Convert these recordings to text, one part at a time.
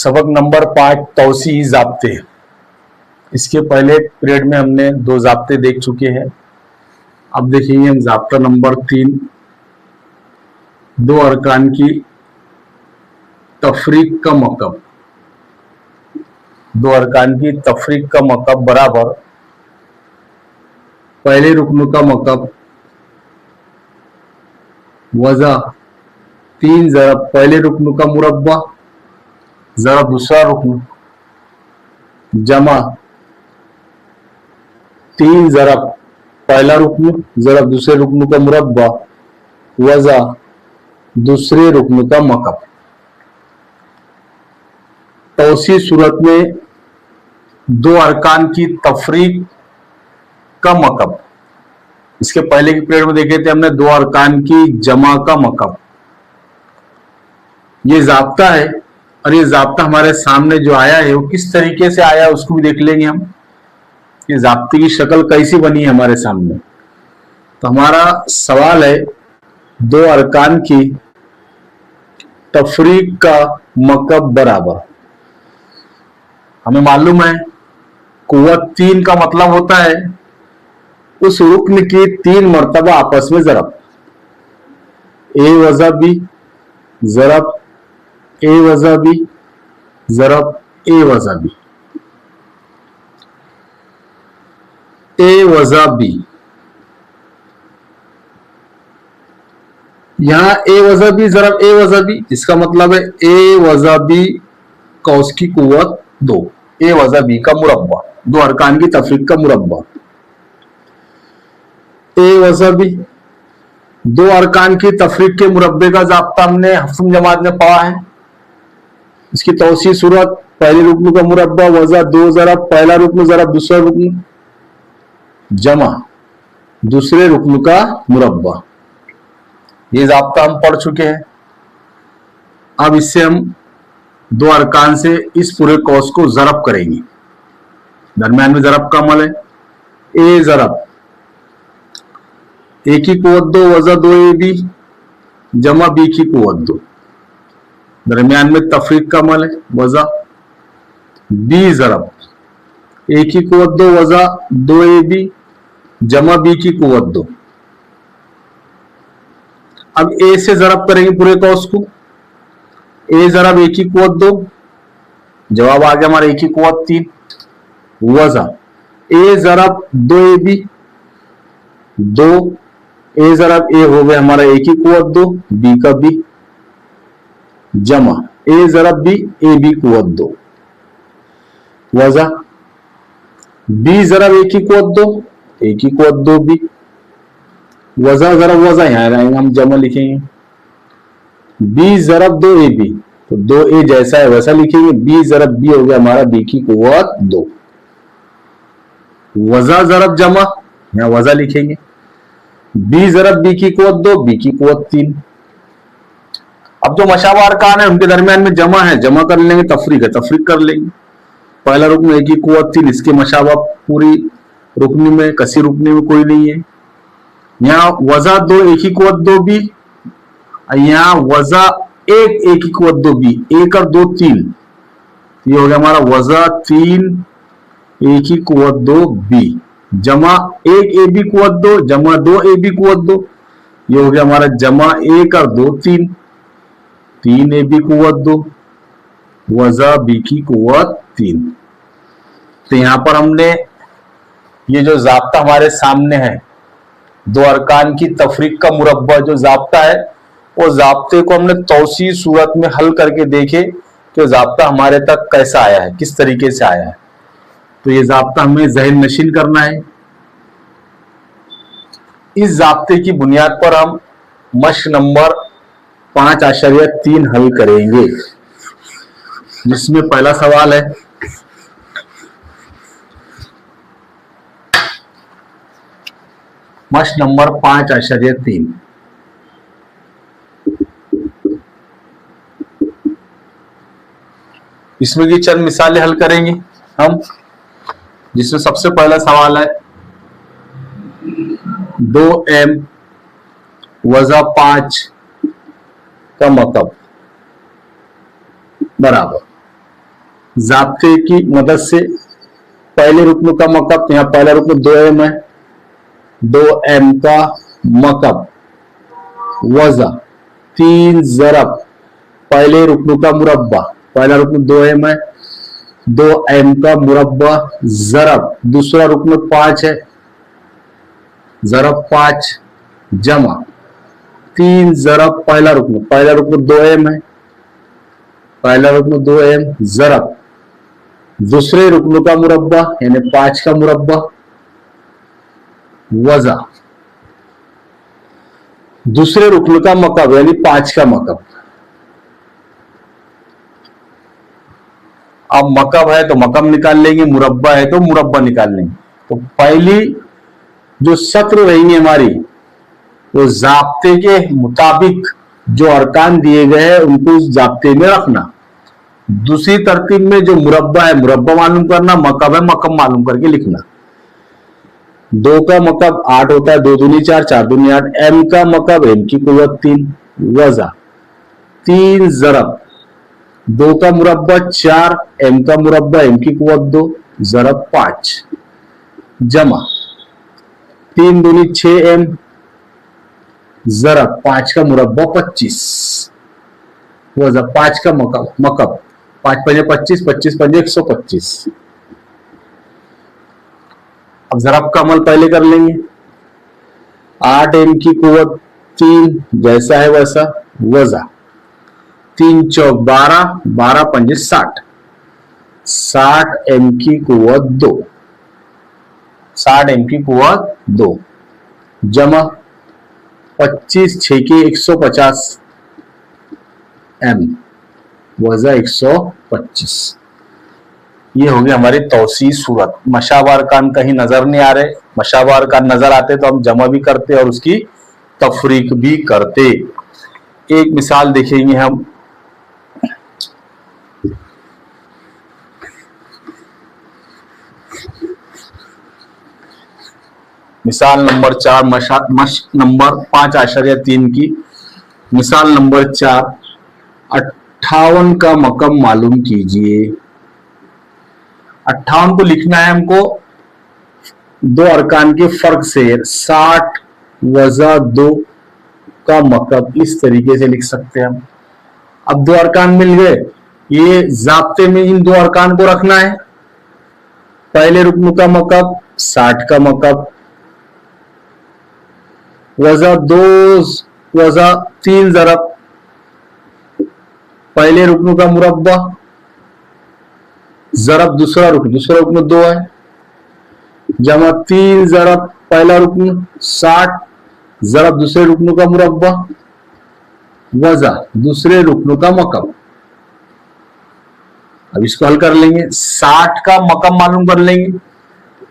सबक नंबर 5 तौसीई ज़ाब्ते। इसके पहले पीरियड में हमने 2 ज़ाब्ते देख चुके हैं। अब देखेंगे हम ज़ाब्ता नंबर 3, 2 अरकान की तफरीक का मकब। 2 अरकान की तफरीक का मकब बराबर पहले रुकन का मकब वज़ा 3 ज़रब पहले रुकन का मुरब्बा ज़रब दूसरा रुकन जमा 3 ज़रब पहला रुकन ज़रब दूसरे रुकन का मुरब्बा वज़ा दूसरे रुकन का मकब। तौसी सूरत में 2 अरकान की तफरीक का मकब। इसके पहले की पीरियड में देखे थे हमने 2 अरकान की जमा का मकब। ये ज़ाब्ता है और ये ज़ाब्ता हमारे सामने जो आया है वो किस तरीके से आया है उसको भी देख लेंगे हम। ये ज़ाब्ते की शक्ल कैसी बनी है हमारे सामने। तो हमारा सवाल है 2 अरकान की तफरीक का मकब बराबर। हमें मालूम है कुव्वत 3 का मतलब होता है उस रुकन की 3 मर्तबा आपस में ज़रब। ए वज़ा बी ज़रब ए वज़ा बी ज़रब ए वज़ा बी ए वज़ा बी। यहां ए वज़ा बी ज़रब ए वज़ा बी, इसका मतलब है ए वज़ा बी कौस की कुव्वत 2, ए वज़ा बी का मुरब्बा, 2 अरकान की तफरीक का मुरब्बा। ए वज़ा बी 2 अरकान की तफरीक के मुरब्बे का ज़ाब्ता हमने हफ्तम जमात में पढ़ा है। इसकी तौसी सूरत पहले रुकन का मुरब्बा वज़ा 2 ज़रब पहला रुकन ज़रब दूसरा रुकन जमा दूसरे रुकन का मुरब्बा। ये ज़ाब्ता हम पढ़ चुके हैं। अब इससे हम 2 अरकान से इस पूरे कौस को ज़रब करेंगे। दरम्यान में ज़रब का अमल है। ए ज़रब ए की कुव्वत 2 वज़ा 2 ए बी जमा बी की कुव्वत 2। दरम्यान में तफरीक का अमल है वज़ा बी ज़रब ए की कुव्वत 2 वज़ा 2 ए बी जमा बी की कुव्वत 2। अब ए से ज़रब करेंगे पूरे कौस को। ए ज़रब ए की कुव्वत 2, जवाब आ गया हमारा ए की कुव्वत 3 वज़ा ए ज़रब 2 ए बी 2 ए ज़रब ए हो गया हमारा ए की कुव्वत 2 बी का बी जमा ए ज़रब बी ए बी कुव्वत 2 वज़ा बी ज़रब ए की कुव्वत 2 ए की कुव्वत 2 बी वज़ा ज़रब वज़ा यहां आएंगे हम जमा लिखेंगे। बी ज़रब 2 ए बी तो 2 ए जैसा है वैसा लिखेंगे। बी ज़रब बी हो गया हमारा बी की कुव्वत 2 वज़ा ज़रब जमा यहां वज़ा लिखेंगे। बी ज़रब बी की कुव्वत 2 बी की कुव्वत 3। अब जो मशाबा अरकान है उनके दरमियान में जमा है, जमा कर लेंगे। तफरीक है तफरीक कर लेंगे। पहला रुकन ए की कुव्वत 3, इसके मशाबा पूरी रुकनी में कसी रुकनी में कोई नहीं है। यहाँ वज़ा 2 ए की कुव्वत 2 बी, यहाँ वज़ा 1 ए की कुव्वत 2 बी, 1 और 2 3, ये हो गया हमारा वज़ा 3 ए की कुव्वत 2 बी जमा 1 ए बी कुव्वत 2 जमा 2 ए बी कुव्वत 2, ये हो गया हमारा जमा 1 और 2 3, 3 ए बी कुव्वत 2 वज़ा बी की कुव्वत 3। तो यहां पर हमने ये जो ज़ाब्ता हमारे सामने है 2 अरकान की तफरीक का मुरब्बा जो ज़ाब्ता है वो ज़ाब्ते को हमने तौसी सूरत में हल करके देखे कि ज़ाब्ता हमारे तक कैसा आया है, किस तरीके से आया है। तो ये ज़ाब्ता हमें ज़हन नशीन करना है। इस ज़ाब्ते की बुनियाद पर हम मश्क नंबर 5.3 हल करेंगे, जिसमें पहला सवाल है मश्क नंबर 5.3। इसमें की चंद मिसालें हल करेंगे हम, जिसमें सबसे पहला सवाल है 2m वज़ा 5 का मकब बराबर जाब्ते की मदद से पहले रुकन का मकब, यहाँ पहला रुकन 2m है, 2m का मकब वजा 3 ज़रब पहले रुकन का मुरब्बा, पहला रुकन 2m है, 2m का मुरब्बा ज़रब दूसरा रुकन 5 है, ज़रब 5 जमा 3 ज़रब पहला रुकन 2m है, पहला रुकन 2m ज़रब दूसरे रुकन का मुरब्बा यानी 5 का मुरब्बा वजा दूसरे रुकन का मकब यानी 5 का मकब। अब मकब है तो मकब निकाल लेंगे, मुरब्बा है तो मुरब्बा निकाल लेंगे। तो पहली जो सत्र रहेंगे हमारी वो जाब्ते के मुताबिक जो अरकान दिए गए हैं उनको उस जाब्ते में रखना। दूसरी तरतीब में जो मुरब्बा है मुरब्बा मालूम करना, मकब है मकब मालूम करके लिखना। 2 का मकब 8 होता है, 2 दूनी 4, 4 दूनी 8। m का मकब m की कुव्वत 3 वजा 3 ज़रब 2 का मुरब्बा 4, m का मुरब्बा m की कुव्वत 2 ज़रब 5 जमा 3 दूनी 6m ज़रब 5 का मुरब्बा 25 वजा 5 का मकब 5 पंजे 25, 25 पंजे 125। अब ज़रब का अमल पहले कर लेंगे। 8m की कुव्वत 3 जैसा है वैसा वजा 3 चौक 12, 12 पंजे 60, 60m की कुव्वत 2, 60m की कुव्वत 2 जमा 25 6 के 150 m वजा 125। ये हो गया हमारी तौसी सूरत। मशाबा अरकान कहीं नजर नहीं आ रहे, मशाबा अरकान नजर आते तो हम जमा भी करते और उसकी तफरीक भी करते। एक मिसाल देखेंगे हम। मिसाल नंबर 4 नंबर 5.3 की मिसाल नंबर 4 58 का मकम मालूम कीजिए। 58 को लिखना है हमको दो अरकान के फर्क से। 60 वजा 2 का मकब इस तरीके से लिख सकते हैं हम। अब 2 अरकान मिल गए, ये जाब्ते में इन 2 अरकान को रखना है। पहले रुकन का मकब 60 का मकब वजा 2 वजा 3 ज़रब पहले रुकन का मुरब्बा ज़रब दूसरा रुकन 2 है जमा 3 ज़रब पहला रुकन 60 ज़रब दूसरे रुकन का मुरब्बा वजा दूसरे रुकन का मकब। अब इसको हल कर लेंगे। 60 का मकब मालूम कर लेंगे।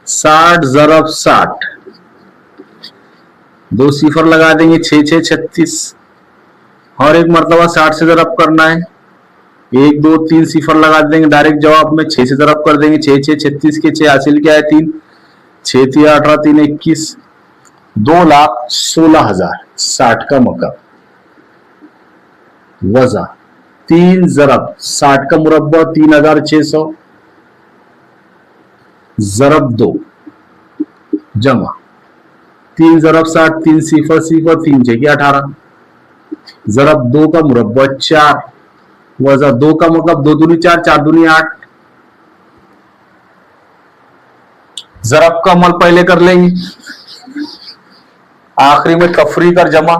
60 ज़रब 60 2 सिफर लगा देंगे 6 6 36 और एक मरतबा 60 से ज़रब करना है। 1 2 3 सिफर लगा देंगे डायरेक्ट जवाब में। 6 से ज़रब कर देंगे 6 6 36 के 6 हासिल क्या है 3 6 3 18 3 21 2,16,000 60 का मकब वजा 3 ज़रब 60 का मुरब्बा 3,600 ज़रब 2 जमा 3 ज़रब 60 3 सिफर सिफर 3 6 18 ज़रब 2 का मुरब्बा 4 वजा 2 का मकब 2 दूनी 4 4 दूनी 8। ज़रब का अमल पहले कर लेंगे, आखिरी में तफरीक और जमा।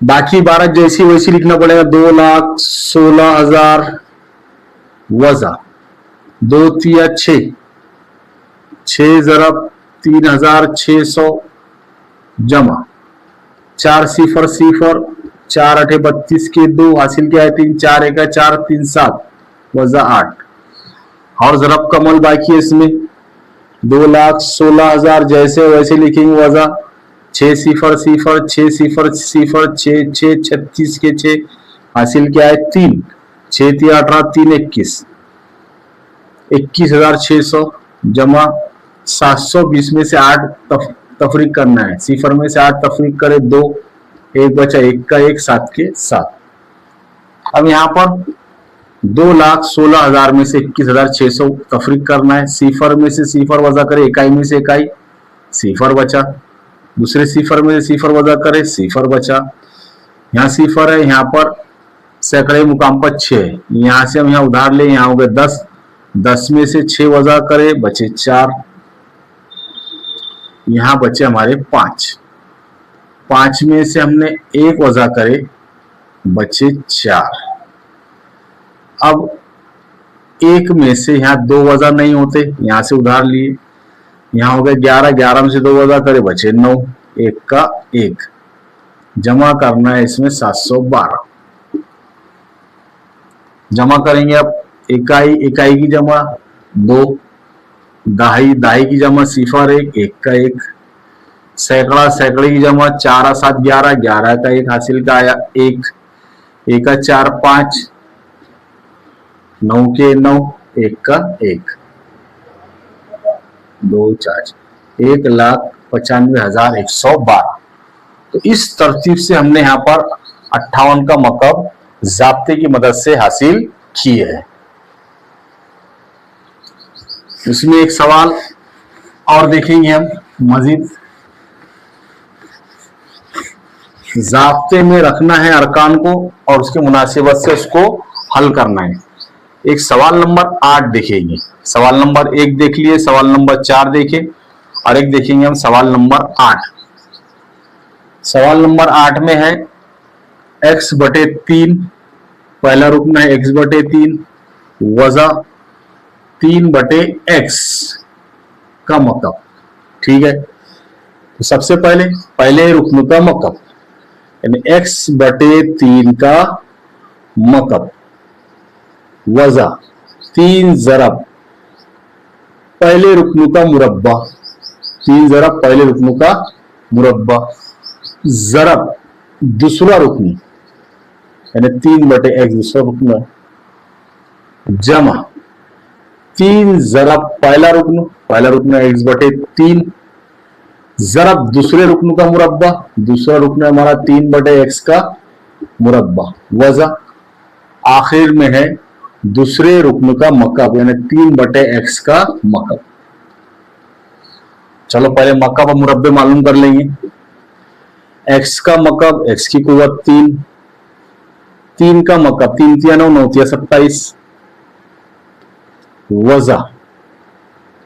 बाकी 12 जैसी वैसी लिखना पड़ेगा। 2,16,000 वजा 2 तिया 6 6 ज़रब 3,600 जमा 4 सिफर सिफर 4 8 32 के 2 हासिल क्या है 3 4 1 4 3 7 वजा 8। और ज़रब का अमल बाकी है इसमें। 2,16,000 जैसे वैसे लिखेंगे वजा 6 सिफर सिफर 6 सिफर सिफर 6 6 36 के 6 हासिल क्या है 3 6 3 18 3 21 21,600 जमा 720 में से 8 तफरीक करना है। सिफर में से 8 तफरीक करे 2 1 बचा 1 का 1 7 के 7। अब यहाँ पर 2,16,000 में से 21,600 तफरीक करना है। सिफर में से सिफर वजा करे, इकाई में से इकाई, सिफर बचा। दूसरे सिफर में से सिफर वजा करे, सिफर बचा। यहाँ सिफर है, यहाँ पर सैकड़े मुकाम पर 6, यहाँ से हम यहाँ उधार ले, यहाँ हो गए 10, 10 में से 6 वजा करे, बचे 4, यहाँ बचे हमारे 5, 5 में से हमने 1 वजा करे, बचे 4। अब 1 में से यहाँ 2 वजा नहीं होते, यहाँ से उधार लिए, यहाँ हो गए 11, 11 में से 2 वजा करे, बचे 9, 1 का 1। जमा करना है इसमें 712। जमा करेंगे अब इकाई, इकाई की जमा 2, दहाई, दहाई की जमा सिफर 1, 1 का 1, सैकड़ा, सैकड़े की जमा 4 7 11, 11 का 1 हासिल का आया 1, 1 का 4 5, 9 के 9, 1 का 1, 2 4, 1,95,112। तो इस तरतीब से हमने यहाँ पर 58 का मकब ज़ाब्ते की मदद से हासिल किए है। इसमें एक सवाल और देखेंगे हम मजीद। ज़ाब्ते में रखना है अरकान को और उसके मुनासिबत से उसको हल करना है। एक सवाल नंबर 8 देखेंगे, सवाल नंबर 1 देख लिए, सवाल नंबर 4 देखे और एक देखेंगे हम सवाल नंबर 8। सवाल नंबर 8 में है x/3, पहला रुकना है x/3 वजा 3/x का मकब। ठीक है, तो सबसे पहले रुकन का मकब यानी x/3 का मकब वजा 3 ज़रब पहले रुकन का मुरब्बा, 3 ज़रब पहले रुकन का मुरब्बा ज़रब दूसरा रुकन यानी 3/x दूसरा रुकन जमा 3 ज़रब पहला रुकन x/3 ज़रब दूसरे रुकन का मुरब्बा, दूसरा रुकन हमारा 3/x का मुरब्बा वजा आखिर में है दूसरे रुकन का मकब यानी 3/x का मकब। चलो पहले मकब और मुरब्बे मालूम कर लेंगे। x का मकब x की कुव्वत 3, 3 का मकब 3 तिया 9, 9 तिया 27 वजा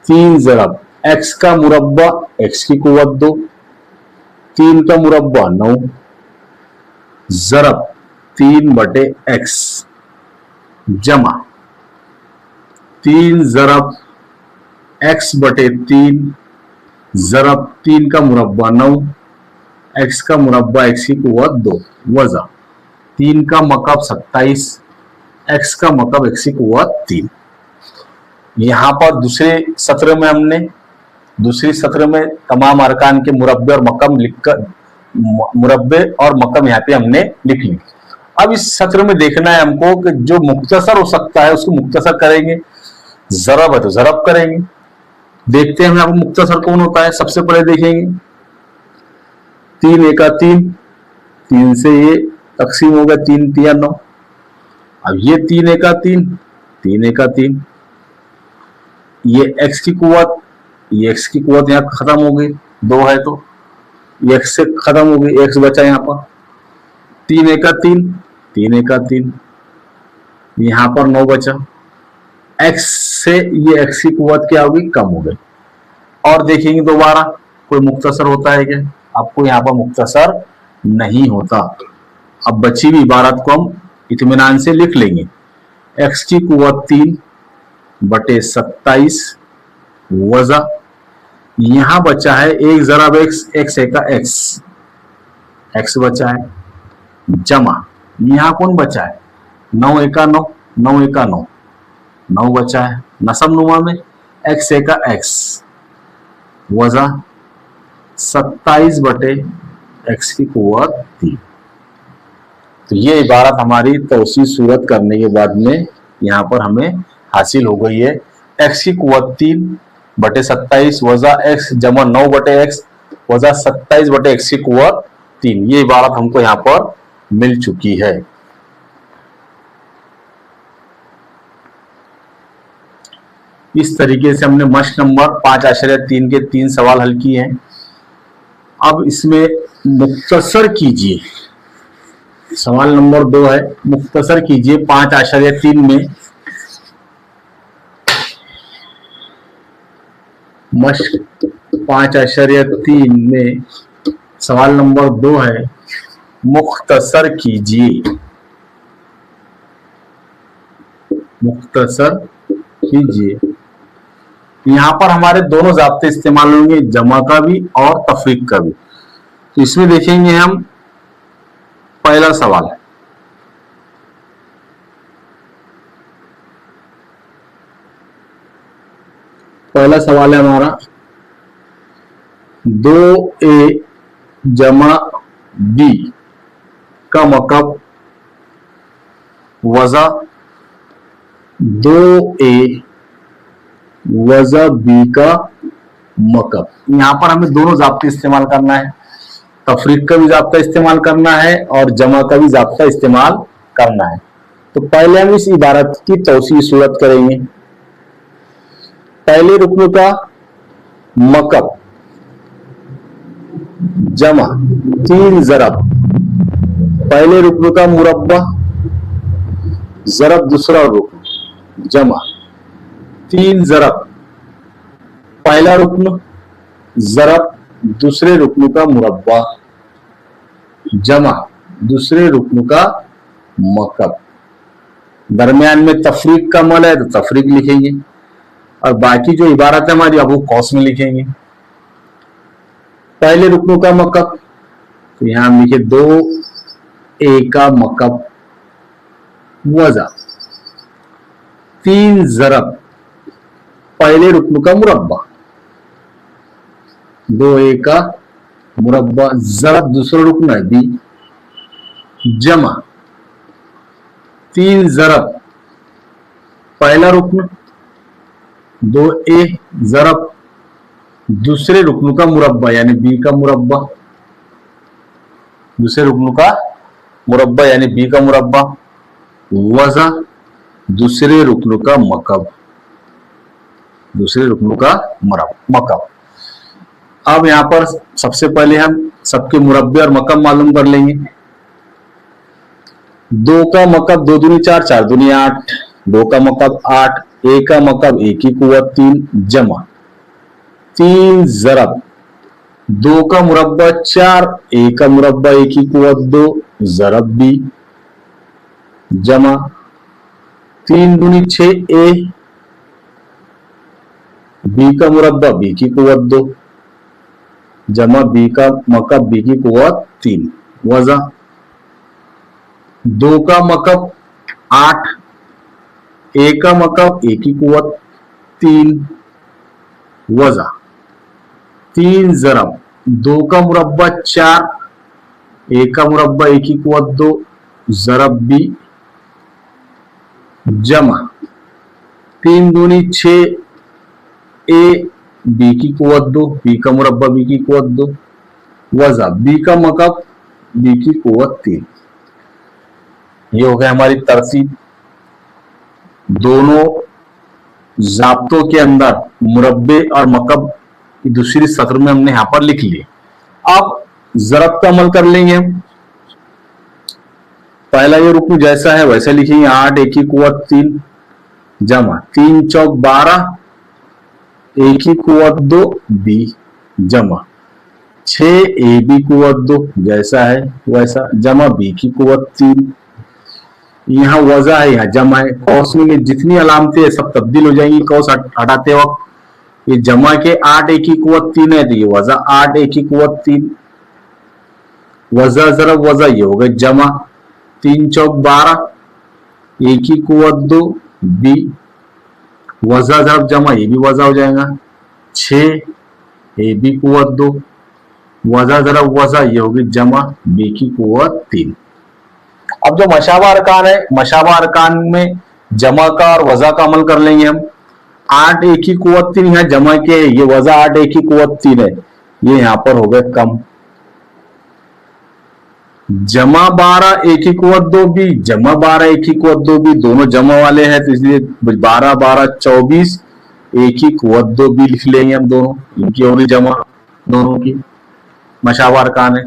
3 ज़रब x का मुरब्बा x की कुव्वत 2, 3 का मुरब्बा 9 ज़रब 3/x जमा 3 ज़रब x/3 ज़रब 3 का मुरब्बा 9 x का मुरब्बा x की कुव्वत 2 वजा 3 का मकब 27 x का मकब x की कुव्वत 3। यहां पर दूसरी सत्र में तमाम अरकान के मुरब्बे और मकम लिखकर मुरब्बे और मकम यहाँ पे हमने लिख ली। अब इस सत्र में देखना है हमको कि जो मुख्तसर हो सकता है उसको मुख्तसर करेंगे, ज़रब है तो ज़रब करेंगे। देखते हैं यहाँ पर मुख्तसर कौन होता है। सबसे पहले देखेंगे 3 एका 3, 3 से ये तकसीम हो गया 3 तिया 9। अब ये 3 एका 3, 3 एका 3, ये x की कुव्वत, ये x की कुव्वत यहाँ खत्म हो गई, 2 है तो ये x से खत्म हो गई, x बचा यहाँ पर 3 एका 3, 3 एका 3, यहाँ पर 9 बचा। x से ये x की कुव्वत क्या होगी, कम हो गई। और देखेंगे दोबारा कोई मुख्तसर होता है क्या, आपको यहाँ पर मुख्तसर नहीं होता। अब बची हुई इबारत को हम इत्मीनान से लिख लेंगे। x की कुव्वत 3/27 वजा यहां बचा है 1 ज़रब x, x एका x, x बचा है जमा यहां कौन बचा है 9 एका 9, 9 एका 9, 9 बचा है नसब नुमा में x एका x वजा 27/x की कुव्वत 3। तो ये इबारत हमारी तौसी सूरत करने के बाद में यहाँ पर हमें हासिल हो गई है। x की कुव्वत 3/27 वजा x जमा 9/x वजा 27/x की कुव्वत 3। ये इबारत हमको यहाँ पर मिल चुकी है। इस तरीके से हमने मश्क नंबर 5.3 के 3 सवाल हल किए हैं। अब इसमें मुख्तसर कीजिए, सवाल नंबर 2 है, मुख्तसर कीजिए 5.3 में मश्क 5.3 में सवाल नंबर 2 है, मुख्तसर कीजिए, मुख्तसर कीजिए। यहां पर हमारे दोनों ज़ाब्ते इस्तेमाल होंगे, जमा का भी और तफरीक का भी। तो इसमें देखेंगे हम पहला सवाल, पहला सवाल है हमारा 2a जमा b का मकब वज़ा 2a वज़ा b का मकब। यहां पर हमें दोनों ज़ाब्ते इस्तेमाल करना है, तफरीक का भी ज़ाब्ता इस्तेमाल करना है और जमा का भी ज़ाब्ता इस्तेमाल करना है। तो पहले हम इस इबारत की तौसीह सूरत करेंगे। पहले रुकन का मकब जमा 3 ज़रब, पहले रुकन का मुरब्बा ज़रब दूसरा रुकन जमा 3 ज़रब, पहला रुकन ज़रब दूसरे रुकन का मुरब्बा जमा दूसरे रुकन का मकब। दरमियान में तफरीक का अमल है तो तफरीक लिखेंगे और बाकी जो इबारत है हमारी अब वो कौस में लिखेंगे। पहले रुकनों का मकब, तो यहां हम लिखे 2a का मकब वज़ा 3 ज़रब, पहले रुकन का मुरब्बा 2a का मुरब्बा ज़रब दूसरा रुकन है b जमा 3 ज़रब, पहला रुकन 2a ज़रब दूसरे रुकन का मुरब्बा यानी b का मुरब्बा, दूसरे रुकन का मुरब्बा यानी b का मुरब्बा वज़ा दूसरे रुकन का मकब, दूसरे रुकन का मकब। अब यहां पर सबसे पहले हम सबके मुरब्बे और मकब मालूम कर लेंगे। 2 का मकब 2 दूनी 4, 4 दूनी 8, 2 का मकब 8, a का मकब a की कुव्वत 3 जमा 3 ज़रब 2 का मुरब्बा 4, a का मुरब्बा a की कुव्वत 2 ज़रब b जमा 3 दूनी 6a, b का मुरब्बा b की कुव्वत 2 जमा b का मकब b की कुव्वत 3 वज़ा 2 का मकब 8, a का मकब a की कुव्वत 3 वज़ा 3 ज़रब 2 का मुरब्बा 4, a का मुरब्बा a की कुव्वत 2 ज़रब b जमा 3 दूनी 6 a b की कुव्वत 2, b का मुरब्बा b की कुव्वत 2 वज़ा b का मकब b की कुव्वत 3। ये हो गया हमारी तरतीब। दोनों ज़ाब्तों के अंदर मुरब्बे और मकब की दूसरी सत्र में हमने यहां पर लिख लिए। अब ज़रब का अमल कर लेंगे हम। पहला ये रुकन जैसा है वैसा लिखेंगे 8 a की कुव्वत 3 जमा 3 चौक 12 a की कुव्वत 2 b जमा 6 a b कुव्वत 2 जैसा है वैसा जमा b की कुव्वत 3। यहाँ वज़ा है, यहाँ जमा है। कौस में जितनी अलामतें है सब तब्दील हो जाएंगी कौस हटाते वक्त। ये जमा के 8 a की कुव्वत 3 है तो ये वज़ा 8 a की कुव्वत 3 वज़ा ज़रब वज़ा ये हो गया जमा 3 चौक 12 a की कुव्वत 2 b वज़ा ज़रब जमा ये भी वज़ा हो जाएगा 6 a b कुव्वत 2 वज़ा ज़रब वज़ा ये होगी जमा b की कुव्वत 3। अब जो मशाबा अरकान है, मशाबा अरकान में जमा का और वज़ा का अमल कर लेंगे हम। 8 a की कुव्वत 3 यहाँ जमा के, ये वज़ा 8 a की कुव्वत 3 है, ये यहाँ पर हो गए कम। जमा 12 a की कुव्वत 2 b जमा 12 a की कुव्वत 2 b दोनों जमा वाले हैं तो इसलिए 12 12 24 ए की कुवत 2 बी लिख लेंगे हम दोनों, इनकी होगी जमा दोनों की, मशावर अरकान है।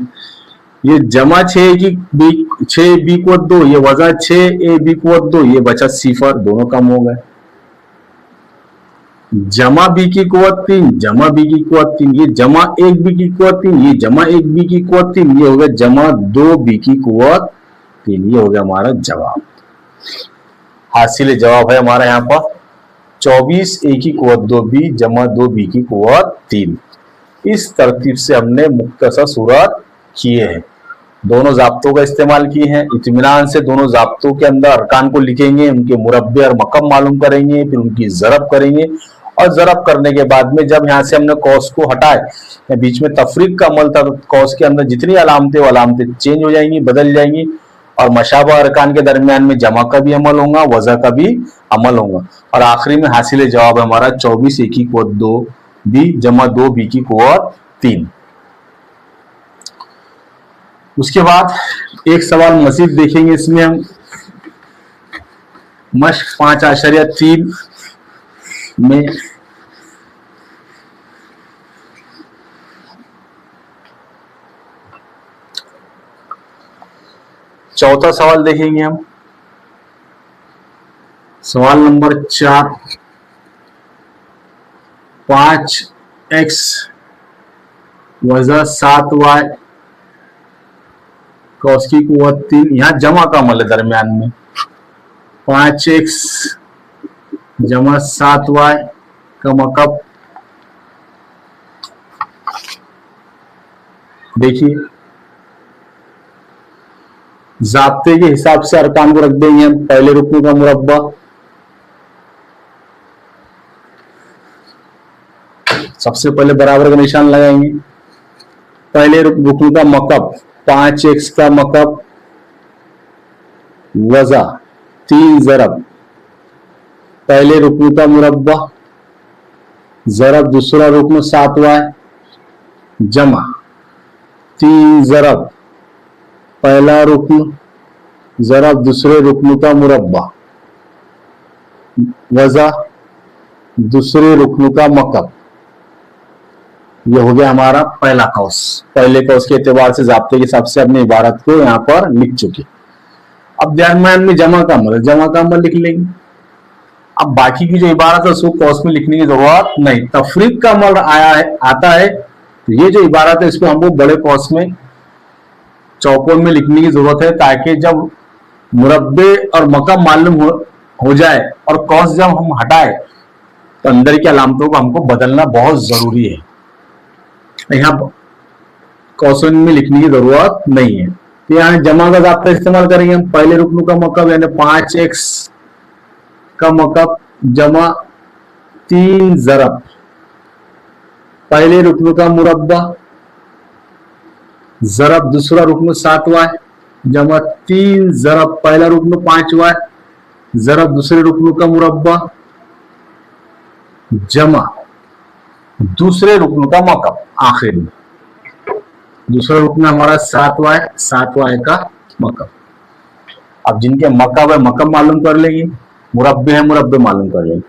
ये जमा 6 की बी 6 बी कुवत 2, ये वजा 6 ए बी कुवत 2, ये बचा सिफर, दोनों कम हो गए। जमा बी की कुवत 3, जमा बी की कुवत 3, ये जमा 1 बी की कुवत 3, ये जमा 1 बी की कुवत 3, ये हो गया जमा 2 बी की कुवत 3, ये हो गया हमारा जवाब। हासिल जवाब है हमारा यहाँ पर 24 ए की कुवत 2 बी जमा 2 बी की कुवत 3। इस तरतीब से हमने मुख्तसर सूरत किए हैं, दोनों जाब्तों का इस्तेमाल किए हैं। इत्मीनान से दोनों जाब्तों के अंदर अरकान को लिखेंगे, उनके मुरब्बे और मकम मालूम करेंगे, फिर उनकी ज़रब करेंगे, और ज़रब करने के बाद में जब यहाँ से हमने कौस को हटाए, बीच में तफरीक का अमल था, तो कौस के अंदर जितनी अलामतें वो अलामतें चेंज हो जाएंगी, बदल जाएंगी, और मशाबा अरकान के दरमियान में जमा का भी अमल होगा, वज़ा का भी अमल होगा, और आखिरी में हासिल जवाब हमारा 24 ए की कुवत 2 बी जमा 2 बी की कुवत 3। उसके बाद एक सवाल मजीद देखेंगे, इसमें हम मश्क 5.3 में चौथा सवाल देखेंगे हम। सवाल नंबर 4, 5x वज़ा 7y कौस की कुवत 3, यहां जमा का अमल है दरमियान में, 5x जमा 7y का मकब, देखिए जाब्ते के हिसाब से अरकान को रख देंगे हम। पहले रुकन का मुरब्बा, सबसे पहले बराबर का निशान लगाएंगे। पहले रुकन का मकब 5x का मकब वज़ा 3 ज़रब पहले रुकन का मुरब्बा ज़रब दूसरा रुकन 7y जमा 3 ज़रब पहला रुकन ज़रब दूसरे रुकन का मुरब्बा वज़ा दूसरे रुकन का मकब। यह हो गया हमारा पहला कौस। पहले कौस के एतबार से जाब्ते के हिसाब से अपने इबारत को यहाँ पर लिख चुके। अब दरमियान में जमा का अमल, जमा का अमल लिख लेंगे। अब बाकी की जो इबारत है उसको कौस में लिखने की जरूरत नहीं, तफरीक का अमल आता है, तो ये जो इबारत है इसको हमको बड़े कौस में चौकोन में लिखने की जरूरत है, ताकि जब मुरब्बे और मकम मालूम हो जाए और कौस जब हम हटाए तो अंदर की अलामतों को हमको बदलना बहुत जरूरी है। यहाँ कौसों में लिखने की जरूरत नहीं है। तो यहाँ जमा का ज़ाब्ता इस्तेमाल करेंगे हम। पहले रुकन का मकब यानी 5x का मकब जमा 3 ज़रब पहले रुकन का मुरब्बा ज़रब दूसरा रुकन 7y जमा 3 ज़रब पहला रुकन 5y ज़रब दूसरे रुकन का मुरब्बा जमा दूसरे रुकन का मकब। आखिर में दूसरा रुकन हमारा 7y का मकब। अब जिनके मकब है मकब मालूम कर लेंगे, मुरब्बे है मुरब्बे मालूम कर लेंगे।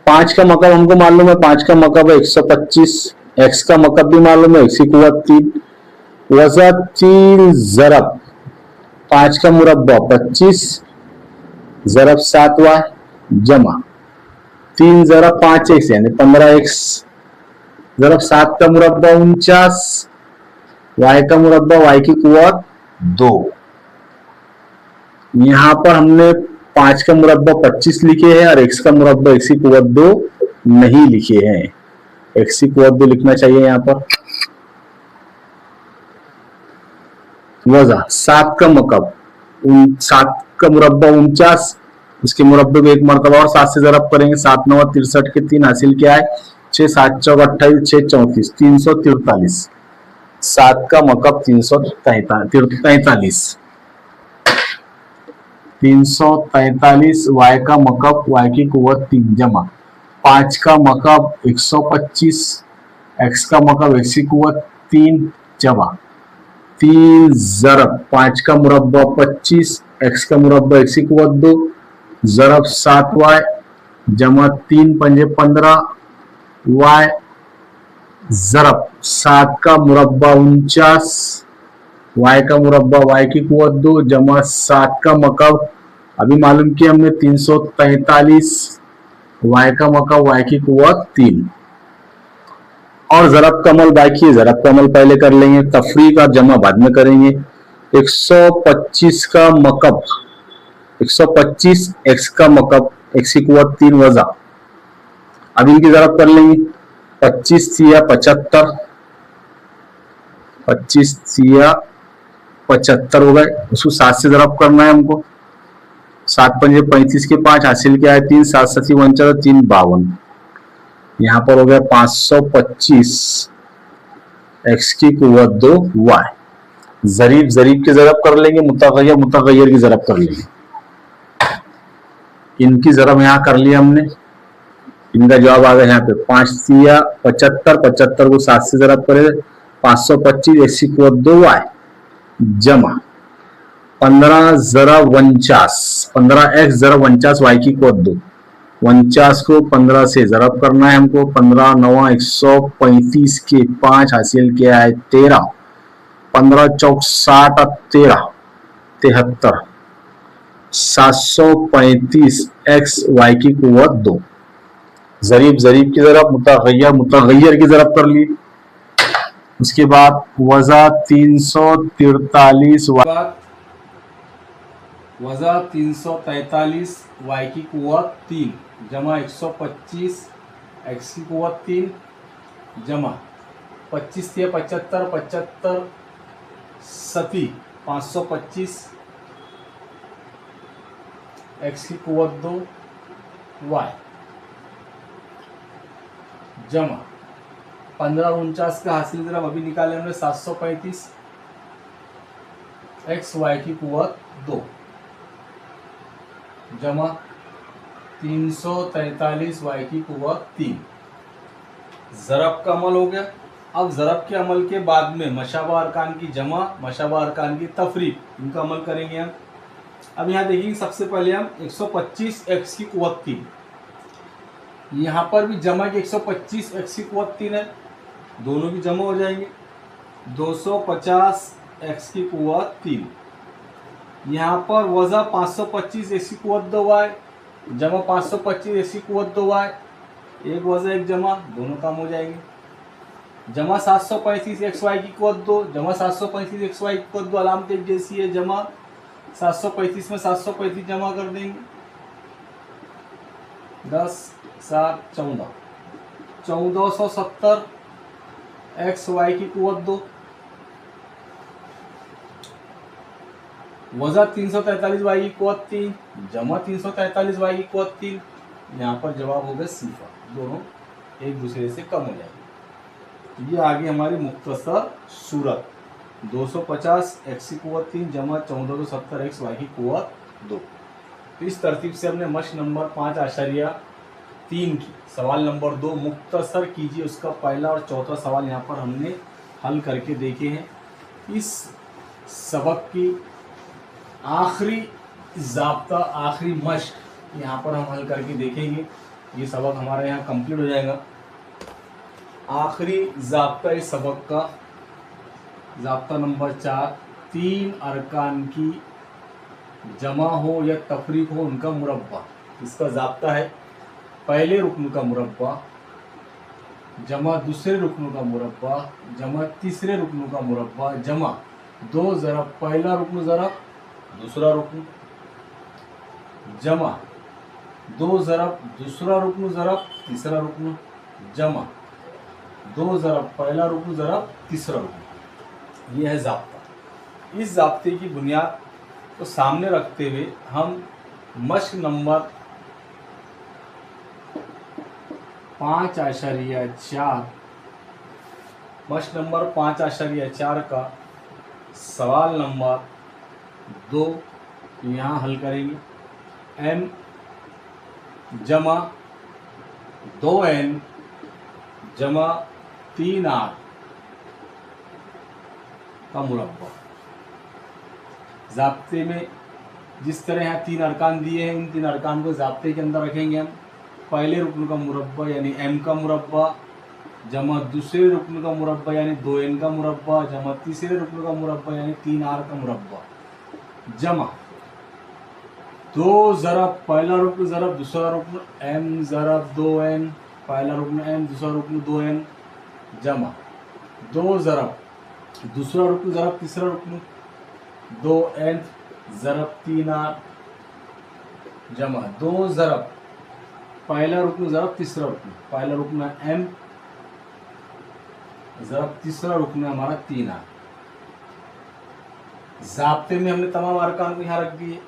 5 का मकब हमको मालूम है, 5 का मकब है 125, x का मकब भी मालूम है, x की कुवत 3 वज़ा 3 ज़रब 5 का मुरब्बा 25 ज़रब 7y जमा 3 ज़रब 5x यानी 15x ज़रब 7 का मुरब्बा 49 y का मुरब्बा y की कुवत 2। यहां पर हमने 5 का मुरब्बा 25 लिखे हैं और x का मुरब्बा x की कुवत 2 नहीं लिखे हैं। x की कुवत 2 लिखना चाहिए यहाँ पर। वज़ा 7 का मकब 7 का मुरब्बा 49, इसके मुरब्बे को एक मरतबा और 7 से ज़रब करेंगे, 7 9 63 के 3 हासिल क्या है 6 7 चौक 28 6 34 343। 7 का मकब 343 y का मकब y की कुवत 3 जमा 5 का मकब 125 x का मकब x की कुवत 3 जमा 3 ज़रब 5 का मुरब्बा 25 x का मुरब्बा x की कुवत 2 ज़रब 7y जमा 3×5 = 15 वाई ज़रब 7 का मुरब्बा 49 वाई का मुरब्बा वाई की कुवत 2 जमा 7 का मकब अभी मालूम किया हमने 343 वाई का मकब वाई की कुवत 3 और ज़रब का अमल बाकी है। ज़रब का अमल पहले कर लेंगे, तफरीक और जमा बाद में करेंगे। 125 का मकब 125 एक्स का मकब एक्स की कुवत 3 वज़ा। अब इनकी ज़रब कर लेंगे। 25 या 75 25 या 75 हो गए, उसको 7 से ज़रब करना है हमको। 7×5 = 35 के 5 हासिल किया है 3 7 7 49 3 52। यहाँ पर हो गया 525 एक्स की कुवत 2 वाई। जरीब जरीब की ज़रब कर लेंगे, मुतगय्यर मुतगय्यर की ज़रब कर लेंगे। इनकी ज़रब यहाँ कर लिया हमने, इनका जवाब आ गया यहाँ पे 5 या 75 75 को 7 से ज़रब करें 525 एक्स की कुवत 2 वाई जमा 15 ज़रब 49 15 एक्स ज़रब 49 वाई की कुवत 2। 49 को 15 से ज़रब करना है हमको। 15 9 135 के 5 हासिल किया है 13 15 चौक 60 और 13 73 735 एक्स वाई की कुवत 2। जरीब जरीब की ज़रब मुतगय्यर मुतगय्यर की ज़रब कर ली। उसके बाद वज़ा 343 वज़ा 343 वाई की कुवत 3 जमा 125 एक्स की कुवत 3 जमा 25 से 75 75 सती 525 एक्स की कुवत 2 वाई जमा 15 का हासिल ज़रब अभी निकाले हमने 735 एक्स वाई की कुवत 2 जमा 343 वाई की कुवत 3। ज़रब का अमल हो गया। अब ज़रब के अमल के बाद में मशाबा अरकान की जमा मशाबा अरकान की तफरीक इनका अमल करेंगे हम। अब यहाँ देखिए सबसे पहले हम 125 एक्स की कुवत 3, यहाँ पर भी जमा की 125 एक्स की कुवत 3 है, दोनों भी जमा हो जाएंगे। 250 एक्स की कुवत 3, यहाँ पर वज़ा 525 एक्स की कुवत 2 वाई जमा 525 एक्स की कुवत 2 वाई, एक वज़ा एक जमा दोनों काम हो जाएंगे। जमा 735 एक्स वाई की कुवत 2 जमा 735 एक्स वाई की कुवत 2 अलामत एक जैसी है, जमा 735 में 735 जमा कर देंगे 10 7 14 1470 एक्स वाई की कुवत 2 वज़ा 343 वाई की कुवत 3 जमा 343 वाई की कुवत 3। यहाँ पर जवाब हो गया सीफा, दोनों एक दूसरे से कम हो जाएंगे। ये आगे हमारी मुख्तसर सूरत 250 एक्स की कुवत 3 जमा 1470 एक्स वाई की कुवत 2। तो इस तरतीब से हमने मश्क नंबर 5.3 की सवाल नंबर 2 मुख्तसर कीजिए उसका पहला और चौथा सवाल यहाँ पर हमने हल करके देखे हैं। इस सबक की आखिरी ज़ाब्ता आखिरी मश्क यहाँ पर हम हल करके देखेंगे। ये सबक हमारा यहाँ कंप्लीट हो जाएगा। आखिरी ज़ाब्ता इस सबक का ज़ाब्ता नंबर 4, 3 अरकान की जमा हो या तफरीक हो उनका मुरब्बा। इसका ज़ाब्ता है पहले रुकन का मुरब्बा जमा दूसरे रुकन का मुरब्बा जमा तीसरे रुकन का मुरब्बा जमा 2 ज़रब पहला रुकन ज़रब दूसरा रुकन जमा 2 ज़रब दूसरा रुकन ज़रब तीसरा रुकन जमा 2 ज़रब पहला रुकन ज़रब तीसरा रुकन। यह है ज़ाब्ता। इस ज़ाब्ते की बुनियाद को सामने रखते हुए हम मश्क नंबर 5.4 मश्क नंबर 5.4 का सवाल नंबर 2 यहाँ हल करेंगे। m जमा 2n जमा 3r का मुरब्बा। ज़ाब्ते में जिस तरह यहाँ 3 अरकान दिए हैं इन 3 अरकान को ज़ाब्ते के अंदर रखेंगे हम। पहले रुकन का मुरब्बा यानी m का मुरब्बा जमा दूसरे रुकन का मुरब्बा यानी 2n का मुरब्बा जमा तीसरे रुकन का मुरब्बा यानी 3r का मुरब्बा जमा 2 ज़रब पहला रुकन ज़रब दूसरा रुकन m ज़रब 2n पहला रुकन m दूसरा रुकन 2n जमा 2 ज़रब दूसरा रुकन ज़रब तीसरा रुकन 2n ज़रब 3r जमा 2 ज़रब पहला रुकन ज़रब तीसरा रुकन पहला रुकन है m ज़रब तीसरा रुकन है हमारा 3r। ज़ाब्ते में हमने तमाम अरकान को यहाँ रख दिए।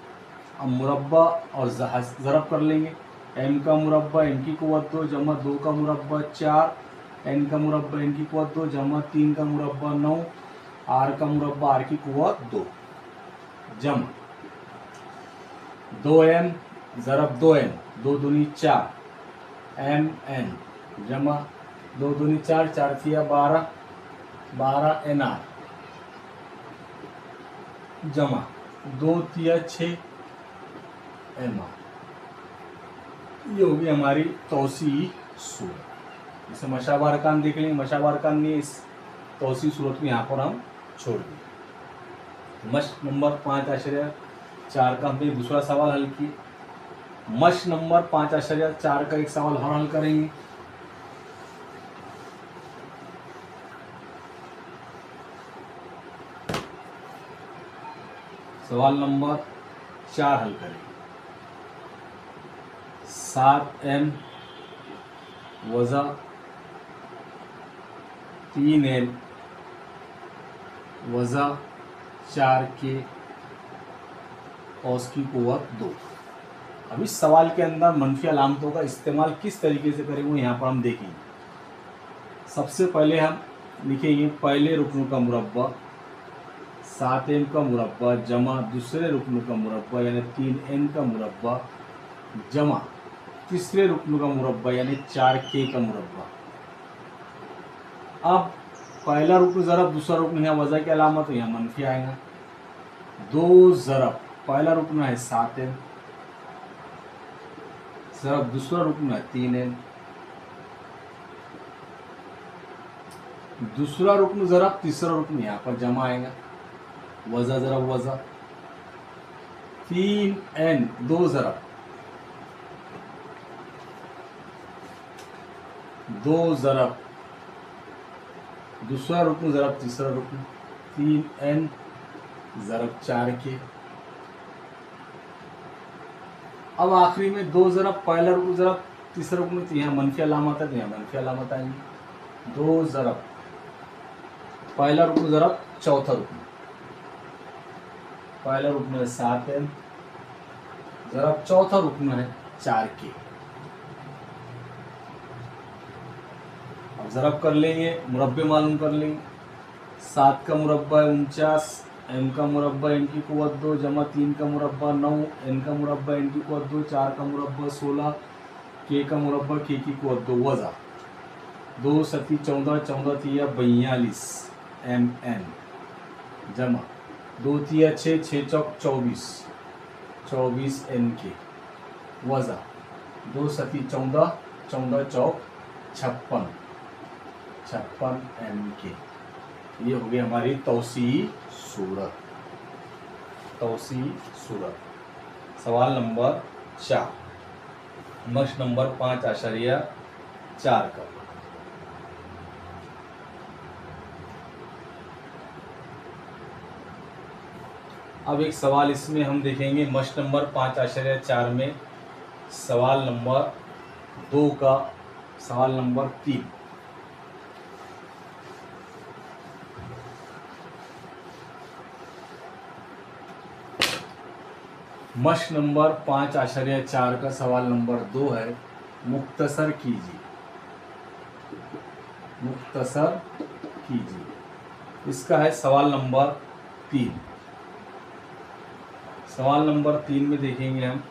अब मुरब्बा और ज़रब कर लेंगे। m का मुरब्बा n की क़ुव्वत 2 जमा 2 का मुरब्बा 4 n का मुरब्बा n की क़ुव्वत 2 जमा 3 का मुरब्बा 9 r का मुरब्बा r की क़ुव्वत 2 जमा 2m ज़रब 2n 2 दूनी 4 mn जमा 2 दूनी 4 4 थिया 12 12 nr जमा 2 तिया 6 mr। ये होगी हमारी तौसी सूरत। इसे मशाबा अरकान देख लेंगे। मशाबा अरकान ने इस तौसी सूरत को यहाँ पर हम छोड़ दिए। मश्क नंबर 5.4 का हमने दूसरा सवाल हल किया। मश्क नंबर 5.4 का एक सवाल और हल करेंगे। सवाल नंबर 4 हल करेंगे। 7m वज़ा 3l वज़ा 4k और उसकी क़ुव्वत 2। अब इस सवाल के अंदर मनफी अलामतों का इस्तेमाल किस तरीके से करेंगे यहाँ पर हम देखेंगे। सबसे पहले हम लिखेंगे पहले रुकन का मुरब्बा 7m का मुरब्बा जमा दूसरे रुकन का मुरब्बा यानी 3n का मुरब्बा जमा तीसरे रुकन का मुरब्बा यानी 4k का मुरब्बा। अब पहला रुकन ज़रब दूसरा रुकन है वज़ा की अलामत तो यहाँ मनफी आएगा। 2 ज़रब पहला रुकन है 7m ज़रब दूसरा रुकन है 3n दूसरा रुकन ज़रब तीसरा रुकन यहाँ पर जमा आएगा। वज़ा ज़रब वज़ा 3n 2 ज़रब 2 ज़रब दूसरा रुकन ज़रब तीसरा रुकन 3n ज़रब 4k। अब आखिरी में 2 ज़रब पहला रुकन ज़रब तीसरा रुकन तो यहाँ मनफी अलामत है तो यहाँ मनफी अलामत आएंगी। 2 ज़रब पहला रुकन ज़रब चौथा रुकन पहला रुकन है 7m ज़रब चौथा रुकन है 4k। अब ज़रब कर लेंगे मुरब्बे मालूम कर लेंगे। 7 का मुरब्बा है 49 m का मुरब्बा n की क़ुव्वत 2 जमा 3 का मुरब्बा 9 n का मुरब्बा n की क़ुव्वत 2 4 का मुरब्बा 16 k का मुरब्बा k की क़ुव्वत 2 वज़ा 2 सती 14 14 तिया 42 mn जमा 2 तिया 6 6 चौक 24 24 nk वज़ा 2 सती 14 14 चौक 56 56 mk। ये हो गई हमारी तौसी सूरत। तौसी सूरत। सवाल नंबर 4 मश्क नंबर 5.4 का। अब एक सवाल इसमें हम देखेंगे मश्क नंबर 5.4 में सवाल नंबर 2 का सवाल नंबर 3। मश्क नंबर 5.4 का सवाल नंबर 2 है मुख्तसर कीजिए। मुख्तसर कीजिए। इसका है सवाल नंबर 3। सवाल नंबर 3 में देखेंगे हम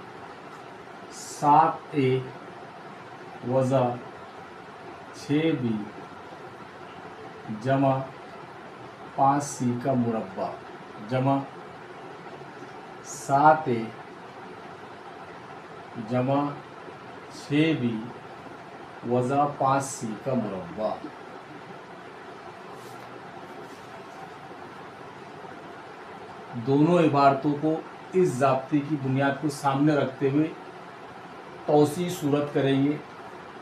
7a वज़ा 6b जमा 5c का मुरब्बा जमा 7a जमा 6b वज़ा 5c का मुरब्बा। दोनों इबारतों को इस ज़ाब्ते की बुनियाद को सामने रखते हुए तौसी सूरत करेंगे।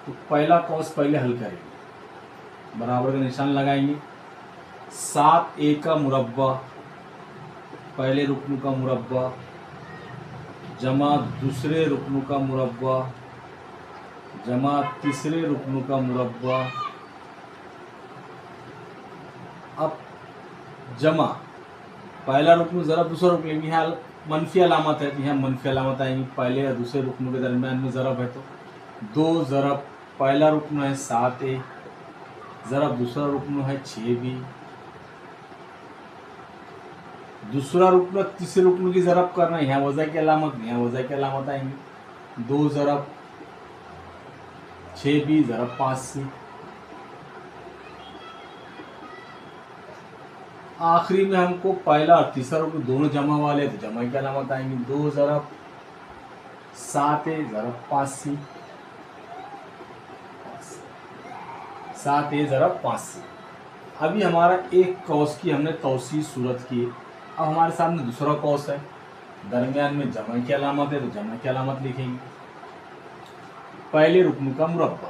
तो पहला कौस पहले हल करेंगे, बराबर का निशान लगाएंगे। 7a का मुरब्बा पहले रुकन का मुरब्बा जमा दूसरे रुकन का मुरब्बा जमा तीसरे रुकन का मुरब्बा। अब जमा पहला रुकन ज़रब दूसरा रुकन लेंगे। यहाँ मनफी अलामत है तो यहाँ मनफी अलामत आएंगी। पहले या दूसरे रुकन के दरमियान में ज़रब है तो 2 ज़रब पहला रुकन है 7a ज़रब दूसरा रुकन है 6b। दूसरा रुकन तीसरे रुकन की ज़रब करना है, यहाँ वज़ा की अलामत नहीं, यहाँ वज़ा की अलामत आएंगी। 2 ज़रब 6b ज़रब 5c। आखिरी में हमको पहला और तीसरा रुकन दोनों जमा वाले तो जमा की अलामत आएंगी। 2 ज़रब 7a ज़रब 5c 7a ज़रब 5c। अभी हमारा एक कौस की हमने तौसी सूरत की। अब हमारे सामने दूसरा कौस है, दरमियान में जमा की अलामत है तो जमा की अलामत लिखेंगे। पहले रुकन का मुरब्बा,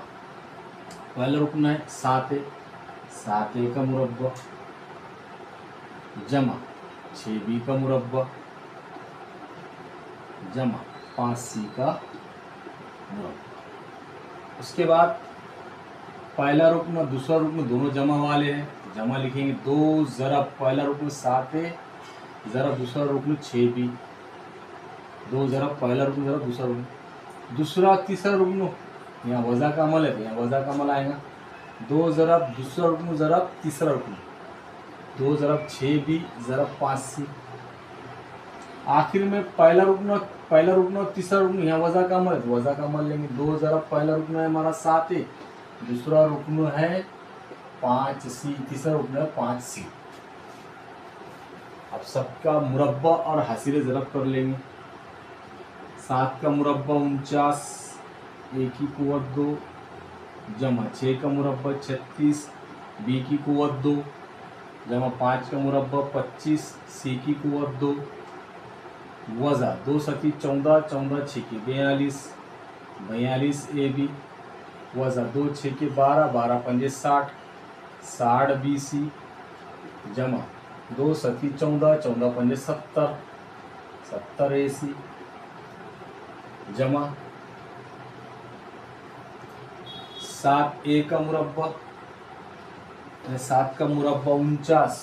पहला रुकन है 7a का मुरब्बा जमा 6b का मुरब्बा जमा 5c का मुरब्बा। उसके बाद पहला रुकन और दूसरा रुकन दोनों जमा वाले हैं, जमा लिखेंगे। 2 ज़रब पहला रुकन 7a ज़रब दूसरा रुकन 6b 2 ज़रब पहला रुकन ज़रब दूसरा रुकन। दूसरा तीसरा रुकन यहाँ वज़ा का अमल है तो यहाँ वज़ा का अमल आएगा। 2 ज़रब दूसरा रुकन ज़रब तीसरा रुकन 2 ज़रब 6b ज़रब 5c। आखिर में पहला रुकन और तीसरा रुकन यहाँ वज़ा का अमल है तो वज़ा का अमल लेंगे। 2 ज़रब पहला रुकन है हमारा 7a दूसरा रुकन है 5c तीसरा रुकन है 5c। अब सबका मुरब्बा और हसीरे ज़रब कर लेंगे। 7 का मुरब्बा 49 a की कुव्वत 2 जमा 6 का मुरब्बा 36 b की कुव्वत 2 जमा 5 का मुरब्बा 25 c की कुव्वत 2 वज़ा 2 सती 14 14 6 की 42 42 ab वज़ा 2 6 के 12 12 पंजे 60 60 bc जमा 2 सती 14 14 पंजे 70 70 ac जमा 7a का मुरब्बा 7 का मुरब्बा 49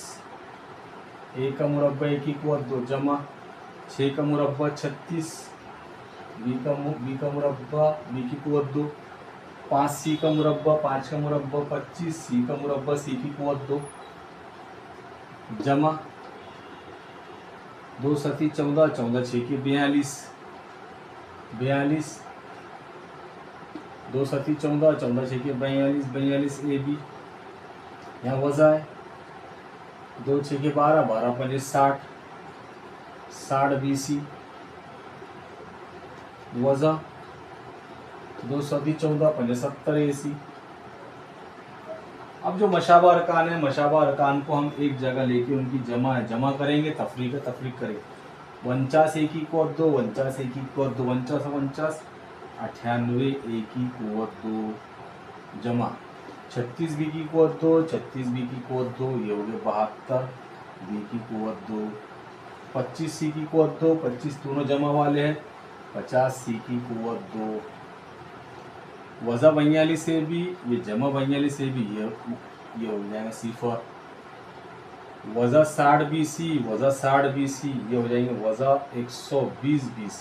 a का मुरब्बा 1 की कुव्वत 2 जमा 6 का मुरब्बा 36 b का मुरब्बा b की कुव्वत 2 5c का मुरब्बा 5 का मुरब्बा 25 c का मुरब्बा c की कुव्वत 2 जमा 2 सती 14 14 6 की 42 42 2 सती 14 14 6 की 42 42 ab यहाँ वज़ा है 2 6 के 12 12 पंजे 60 60 bc वज़ा 2 सती 14 पंजे 70 ac। अब जो मशाबा अरकान है, मशाबा अरकान को हम एक जगह लेके उनकी जमा करेंगे, तफरीक करेंगे। 49 a की कुव्वत 2 49 a की कुव्वत 2 49 49 98 a की कुव्वत 2 जमा 36 b की कुव्वत 2 36 b की कुव्वत 2 ये हो गए 72 b की कुव्वत 2 25 c की कुव्वत 2 25 दोनों जमा वाले हैं 50 c की कुव्वत 2 वज़ा 42 से भी ये जमा 42 से भी ये हो जाएगा सिफर। वज़ा 60 bc वज़ा 60 bc ये हो जाएंगे वज़ा 120 bc।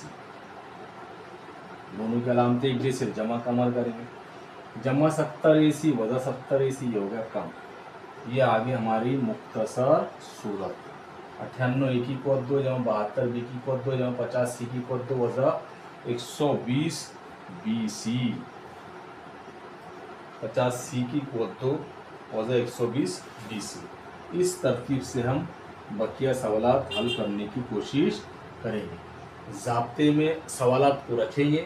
दोनों की अलामतें एक जैसे जमा का अमल करेंगे। जमा 70 ac वज़ा 70 ac ये हो गया कम। ये आगे हमारी मुख्तसर सूरत 98 a की कुव्वत 2 जमा 72 b की कुव्वत 2 जमा 50 c की कुव्वत 2 वज़ा 120 bc 50 c की कुव्वत 2 वज़ा 120 bc। इस तरतीब से हम बकिया सवालात हल करने की कोशिश करेंगे। ज़ाब्ते में सवालात को रखेंगे,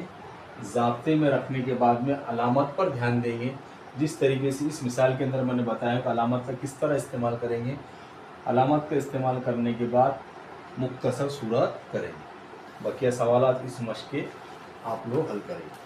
ज़ाब्ते में रखने के बाद में अलामत पर ध्यान देंगे। जिस तरीके से इस मिसाल के अंदर मैंने बताया कि अलामत का किस तरह इस्तेमाल करेंगे, अलामत का इस्तेमाल करने के बाद मुख्तसर सूरत करेंगे। बकिया सवालात इस मश्क के आप लोग हल करेंगे।